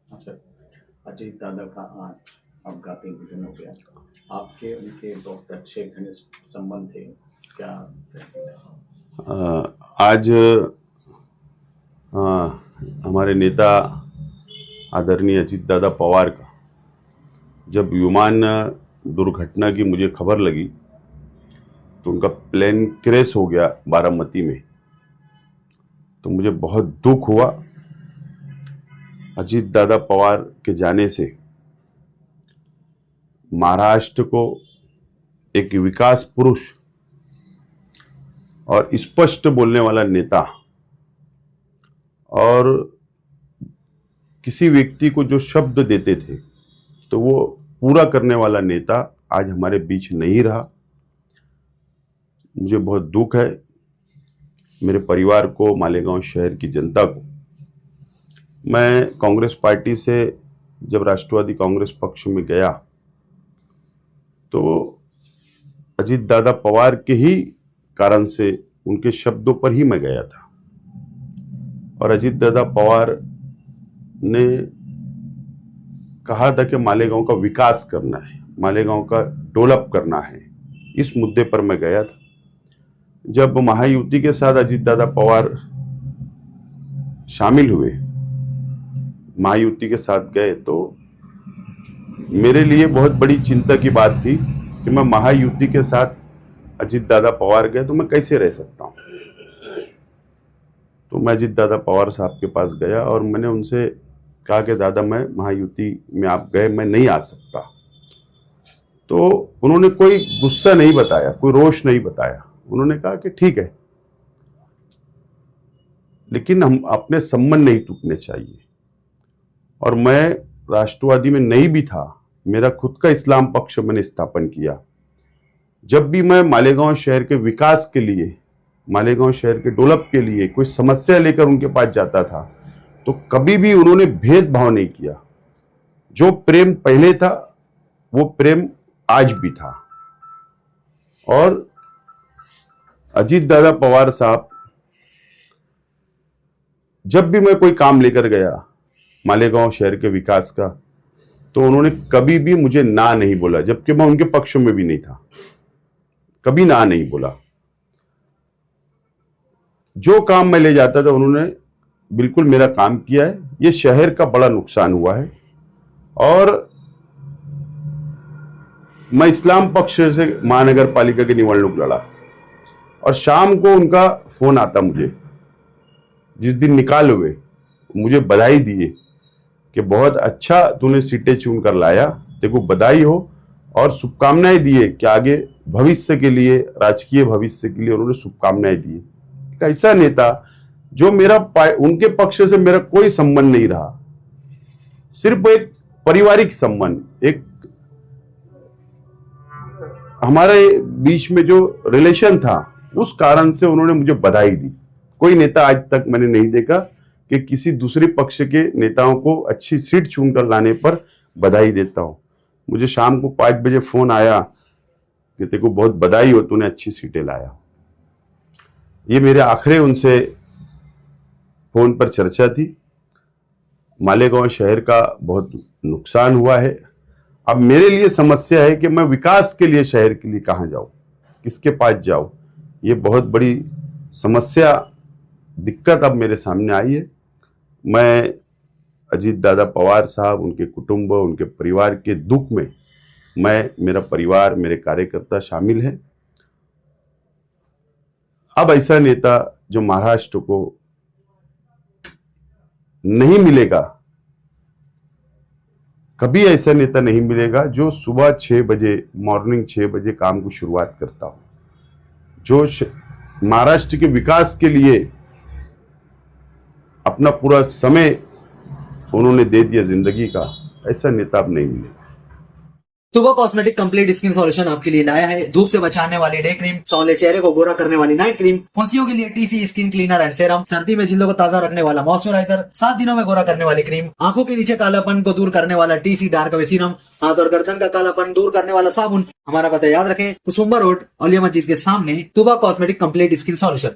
अच्छा, अजीत दादा का आज अपघाती निधन हो गया। आपके उनके बहुत अच्छे घनिष्ठ संबंध थे, क्या आज हमारे नेता आदरणीय अजीत दादा पवार का जब विमान दुर्घटना की मुझे खबर लगी तो उनका प्लेन क्रैश हो गया बारामती में, तो मुझे बहुत दुख हुआ। अजीत दादा पवार के जाने से महाराष्ट्र को एक विकास पुरुष और स्पष्ट बोलने वाला नेता और किसी व्यक्ति को जो शब्द देते थे तो वो पूरा करने वाला नेता आज हमारे बीच नहीं रहा। मुझे बहुत दुख है, मेरे परिवार को, मालेगांव शहर की जनता को। मैं कांग्रेस पार्टी से जब राष्ट्रवादी कांग्रेस पक्ष में गया तो अजीत दादा पवार के ही कारण से, उनके शब्दों पर ही मैं गया था। और अजीत दादा पवार ने कहा था कि मालेगांव का विकास करना है, मालेगांव का डेवलप करना है, इस मुद्दे पर मैं गया था। जब महायुति के साथ अजीत दादा पवार शामिल हुए, महायुति के साथ गए, तो मेरे लिए बहुत बड़ी चिंता की बात थी कि मैं महायुति के साथ अजीत दादा पवार गए तो मैं कैसे रह सकता हूं। तो मैं अजीत दादा पवार साहब के पास गया और मैंने उनसे कहा कि दादा, मैं महायुति में आप गए, मैं नहीं आ सकता। तो उन्होंने कोई गुस्सा नहीं बताया, कोई रोष नहीं बताया। उन्होंने कहा कि ठीक है, लेकिन हम अपने संबंध नहीं टूटने चाहिए। और मैं राष्ट्रवादी में नहीं भी था, मेरा खुद का इस्लाम पक्ष मैंने स्थापन किया। जब भी मैं मालेगांव शहर के विकास के लिए, मालेगांव शहर के डेवलप के लिए कोई समस्या लेकर उनके पास जाता था तो कभी भी उन्होंने भेदभाव नहीं किया। जो प्रेम पहले था वो प्रेम आज भी था। और अजीत दादा पवार साहब, जब भी मैं कोई काम लेकर गया मालेगांव शहर के विकास का, तो उन्होंने कभी भी मुझे ना नहीं बोला, जबकि मैं उनके पक्ष में भी नहीं था, कभी ना नहीं बोला। जो काम मैं ले जाता था उन्होंने बिल्कुल मेरा काम किया है। ये शहर का बड़ा नुकसान हुआ है। और मैं इस्लाम पक्ष से महानगर पालिका की निवडणूक लड़ा और शाम को उनका फोन आता मुझे, जिस दिन निकाल हुए, मुझे बधाई दिए कि बहुत अच्छा तूने सीटें चुन कर लाया, तेरे को बधाई हो, और शुभकामनाएं दिए कि आगे भविष्य के लिए, राजकीय भविष्य के लिए उन्होंने शुभकामनाएं दी। एक ऐसा नेता जो उनके पक्ष से मेरा कोई संबंध नहीं रहा, सिर्फ एक पारिवारिक संबंध, एक हमारे बीच में जो रिलेशन था, उस कारण से उन्होंने मुझे बधाई दी। कोई नेता आज तक मैंने नहीं देखा कि किसी दूसरे पक्ष के नेताओं को अच्छी सीट चुनकर लाने पर बधाई देता हूं। मुझे शाम को 5 बजे फोन आया कि तेरे को बहुत बधाई हो, तूने अच्छी सीटें लाया। ये मेरे आखिरी उनसे फोन पर चर्चा थी। मालेगांव शहर का बहुत नुकसान हुआ है। अब मेरे लिए समस्या है कि मैं विकास के लिए शहर के लिए कहां जाऊं, किसके पास जाऊं। ये बहुत बड़ी समस्या, दिक्कत अब मेरे सामने आई है। मैं अजीत दादा पवार साहब, उनके कुटुंब, उनके परिवार के दुख में मेरा परिवार, मेरे कार्यकर्ता शामिल हैं। अब ऐसा नेता जो महाराष्ट्र को नहीं मिलेगा, कभी ऐसा नेता नहीं मिलेगा जो सुबह 6 बजे, मॉर्निंग 6 बजे काम को शुरुआत करता हो, जो महाराष्ट्र के विकास के लिए अपना पूरा समय उन्होंने दे दिया जिंदगी का। ऐसा नेता अब नहीं मिलेगा। तुबा कॉस्मेटिक कंप्लीट स्किन सॉल्यूशन आपके लिए लाया है धूप से बचाने वाली डे क्रीम, सौंले चेहरे को गोरा करने वाली नाइट क्रीम, फुंसियों के लिए TC skin cleaner and serum, सर्दी में जिल्दों को ताजा रखने वाला मॉइस्चराइजर, 7 दिनों में गोरा करने वाली क्रीम, आंखों के नीचे कालापन को दूर करने वाला टीसी डार्क वे सीरम, हाथ और गर्दन का कालापन दूर करने वाला साबुन। हमारा पता याद रखें, कुसुम्बा रोड, औलिया मस्जिद के सामने, तुबा कॉस्मेटिक कंप्लीट स्किन सॉल्यूशन।